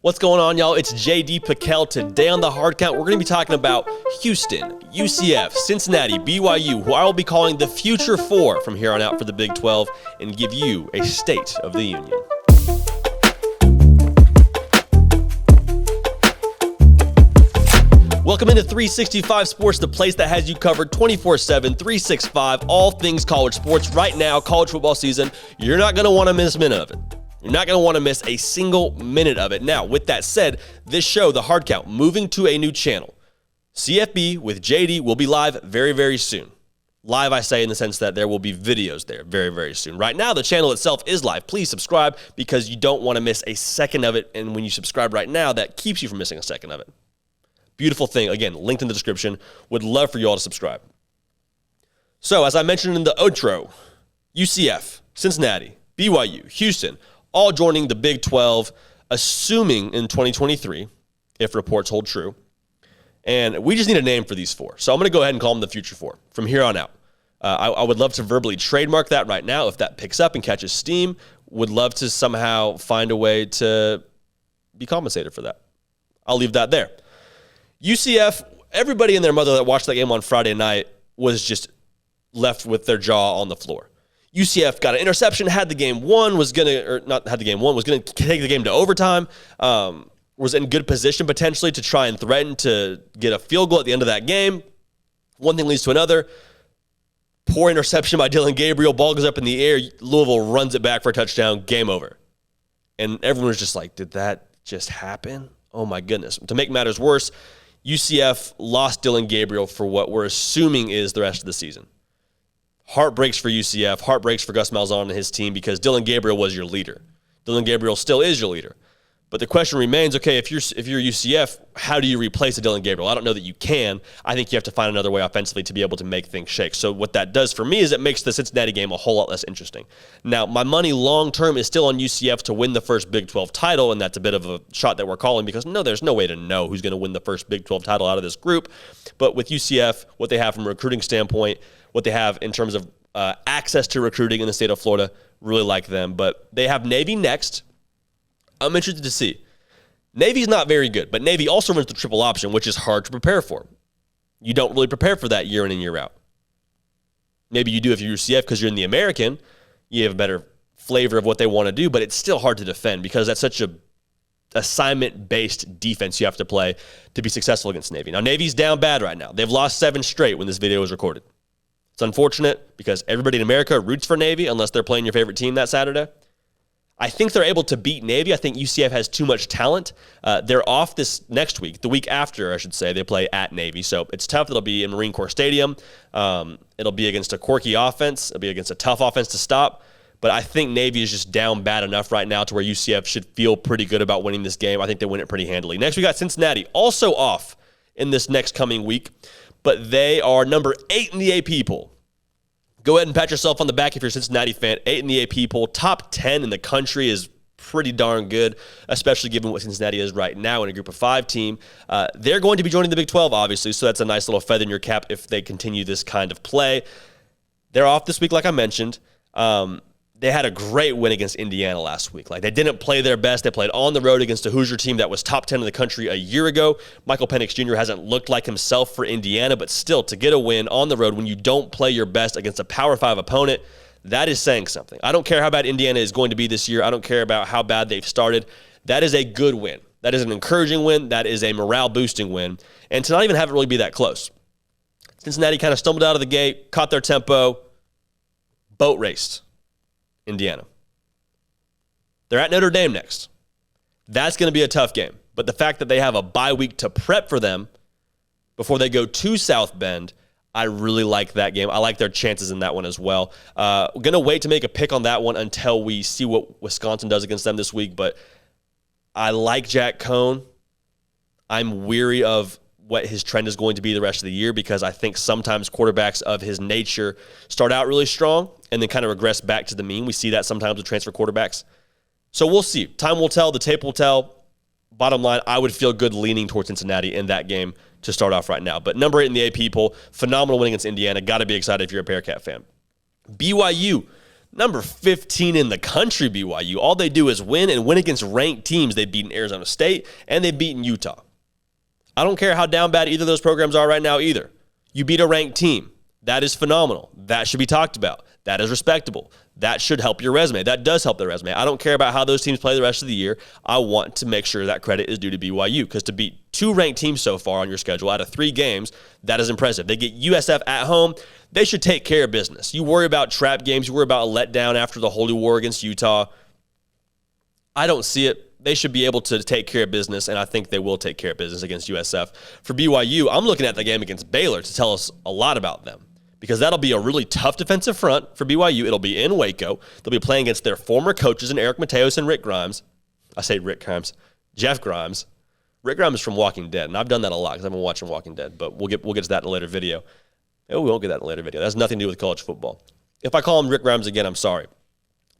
What's going on, y'all? It's JD Piquel. Today on the Hard Count, we're going to be talking about Houston, UCF, Cincinnati, BYU, who I will be calling the Future Four from here on out for the Big 12, and give you a State of the Union. Welcome into 365 Sports, the place that has you covered 24/7, 365, all things college sports. Right now, college football season, you're not going to want to miss a minute of it. You're not going to want to miss a single minute of it. Now, with that said, this show, The Hard Count, moving to a new channel. CFB with JD will be live very, very soon. Live, I say, in the sense that there will be videos there very, very soon. Right now, the channel itself is live. Please subscribe because you don't want to miss a second of it. And when you subscribe right now, that keeps you from missing a second of it. Beautiful thing. Again, linked in the description. Would love for you all to subscribe. So, as I mentioned in the outro, UCF, Cincinnati, BYU, Houston, all joining the Big 12, assuming in 2023, if reports hold true. And we just need a name for these four. So I'm going to go ahead and call them the Future Four from here on out. I would love to verbally trademark that right now if that picks up and catches steam. Would love to somehow find a way to be compensated for that. I'll leave that there. UCF, everybody and their mother that watched that game on Friday night was just left with their jaw on the floor. UCF got an interception, had the game won, was going to take the game to overtime, was in good position potentially to try and threaten to get a field goal at the end of that game. One thing leads to another. Poor interception by Dillon Gabriel. Ball goes up in the air. Louisville runs it back for a touchdown. Game over. And everyone was just like, did that just happen? Oh, my goodness. To make matters worse, UCF lost Dillon Gabriel for what we're assuming is the rest of the season. Heartbreaks for UCF, heartbreaks for Gus Malzahn and his team because Dillon Gabriel was your leader. Dillon Gabriel still is your leader. But the question remains, okay, if you're UCF, how do you replace a Dillon Gabriel? I don't know that you can. I think you have to find another way offensively to be able to make things shake. So what that does for me is it makes the Cincinnati game a whole lot less interesting. Now, my money long-term is still on UCF to win the first Big 12 title, and that's a bit of a shot that we're calling because, no, there's no way to know who's going to win the first Big 12 title out of this group. But with UCF, what they have from a recruiting standpoint, what they have in terms of access to recruiting in the state of Florida, really like them. But they have Navy next. I'm interested to see. Navy's not very good, but Navy also runs the triple option, which is hard to prepare for. You don't really prepare for that year in and year out. Maybe you do if you're UCF because you're in the American. You have a better flavor of what they want to do, but it's still hard to defend because that's such a assignment-based defense you have to play to be successful against Navy. Now, Navy's down bad right now. They've lost 7 straight when this video was recorded. It's unfortunate because everybody in America roots for Navy unless they're playing your favorite team that Saturday. I think they're able to beat Navy. I think UCF has too much talent. They're off this next week, the week after, I should say. They play at Navy, so it's tough. It'll be in Marine Corps Stadium. It'll be against a quirky offense. It'll be against a tough offense to stop. But I think Navy is just down bad enough right now to where UCF should feel pretty good about winning this game. I think they win it pretty handily. Next, we got Cincinnati, also off in this next coming week, but they are number 8 in the AP poll. Go ahead and pat yourself on the back if you're a Cincinnati fan. 8 in the AP poll. Top 10 in the country is pretty darn good, especially given what Cincinnati is right now in a group of 5 team. They're going to be joining the Big 12, obviously, so that's a nice little feather in your cap if they continue this kind of play. They're off this week, like I mentioned. They had a great win against Indiana last week. Like, they didn't play their best. They played on the road against a Hoosier team that was top 10 in the country a year ago. Michael Penix Jr. hasn't looked like himself for Indiana, but still, to get a win on the road when you don't play your best against a Power 5 opponent, that is saying something. I don't care how bad Indiana is going to be this year. I don't care about how bad they've started. That is a good win. That is an encouraging win. That is a morale-boosting win. And to not even have it really be that close. Cincinnati kind of stumbled out of the gate, caught their tempo, boat raced Indiana. They're at Notre Dame next. That's going to be a tough game. But the fact that they have a bye week to prep for them before they go to South Bend, I really like that game. I like their chances in that one as well. We're going to wait to make a pick on that one until we see what Wisconsin does against them this week. But I like Jack Cohn. I'm weary of what his trend is going to be the rest of the year because I think sometimes quarterbacks of his nature start out really strong and then kind of regress back to the mean. We see that sometimes with transfer quarterbacks. So we'll see. Time will tell. The tape will tell. Bottom line, I would feel good leaning towards Cincinnati in that game to start off right now. But number 8 in the AP poll, phenomenal win against Indiana. Got to be excited if you're a Bearcat fan. BYU, Number 15 in the country, BYU. All they do is win and win against ranked teams. They've beaten Arizona State and they've beaten Utah. I don't care how down bad either of those programs are right now either. You beat a ranked team. That is phenomenal. That should be talked about. That is respectable. That should help your resume. That does help their resume. I don't care about how those teams play the rest of the year. I want to make sure that credit is due to BYU, because to beat 2 ranked teams so far on your schedule out of 3 games, that is impressive. They get USF at home. They should take care of business. You worry about trap games. You worry about a letdown after the Holy War against Utah. I don't see it. They should be able to take care of business, and I think they will take care of business against USF. For BYU, I'm looking at the game against Baylor to tell us a lot about them, because that'll be a really tough defensive front for BYU. It'll be in Waco. They'll be playing against their former coaches in Eric Mateos and Rick Grimes. I say Rick Grimes. Jeff Grimes. Rick Grimes is from Walking Dead, and I've done that a lot because I've been watching Walking Dead, but we'll get to that in a later video. Oh, we won't get that in a later video. That has nothing to do with college football. If I call him Rick Grimes again, I'm sorry.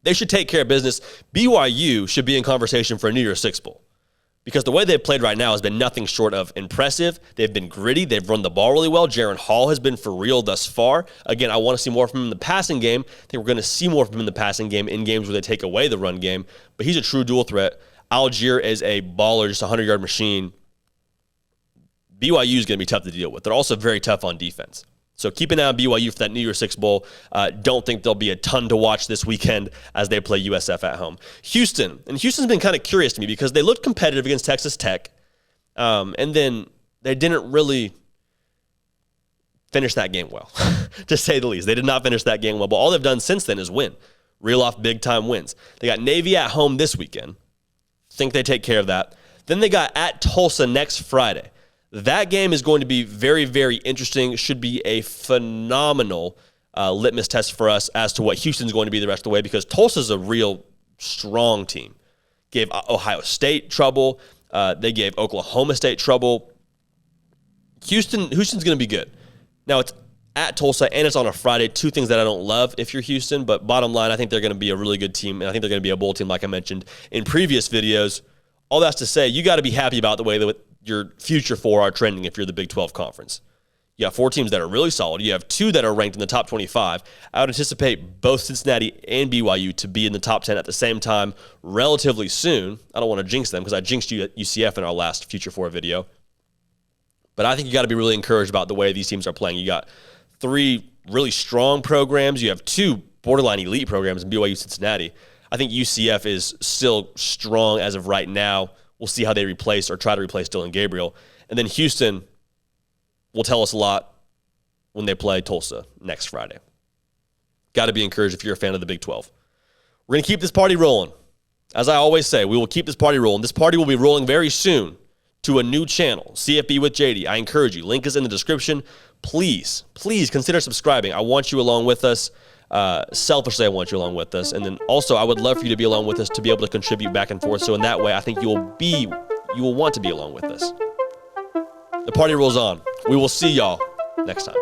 They should take care of business. BYU should be in conversation for a New Year's Six Bowl, because the way they've played right now has been nothing short of impressive. They've been gritty. They've run the ball really well. Jaron Hall has been for real thus far. Again, I want to see more from him in the passing game. I think we're going to see more from him in the passing game in games where they take away the run game. But he's a true dual threat. Algier is a baller, just a 100-yard machine. BYU is going to be tough to deal with. They're also very tough on defense. So keep an eye on BYU for that New Year's Six Bowl. Don't think there'll be a ton to watch this weekend as they play USF at home. Houston's been kind of curious to me because they looked competitive against Texas Tech, and then they didn't really finish that game well, to say the least. They did not finish that game well, but all they've done since then is win. Reel off big-time wins. They got Navy at home this weekend. Think they take care of that. Then they got at Tulsa next Friday. That game is going to be very, very interesting. Should be a phenomenal litmus test for us as to what Houston's going to be the rest of the way, because Tulsa's a real strong team. Gave Ohio State trouble. They gave Oklahoma State trouble. Houston's going to be good. Now, it's at Tulsa, and it's on a Friday. 2 things that I don't love if you're Houston, but bottom line, I think they're going to be a really good team, and I think they're going to be a bowl team like I mentioned in previous videos. All that's to say, you got to be happy about the way that your future 4 are trending if you're the Big 12 Conference. You have 4 teams that are really solid. You have 2 that are ranked in the top 25. I would anticipate both Cincinnati and BYU to be in the top 10 at the same time relatively soon. I don't want to jinx them because I jinxed you at UCF in our last Future 4 video. But I think you got to be really encouraged about the way these teams are playing. You got 3 really strong programs. You have 2 borderline elite programs in BYU, Cincinnati. I think UCF is still strong as of right now. We'll see how they replace or try to replace Dylan Gabriel. And then Houston will tell us a lot when they play Tulsa next Friday. Got to be encouraged if you're a fan of the Big 12. We're going to keep this party rolling. As I always say, we will keep this party rolling. This party will be rolling very soon to a new channel, CFB with JD. I encourage you. Link is in the description. Please consider subscribing. I want you along with us. Selfishly, I want you along with us. And then also, I would love for you to be along with us to be able to contribute back and forth. So in that way, I think you will want to be along with us. The party rolls on. We will see y'all next time.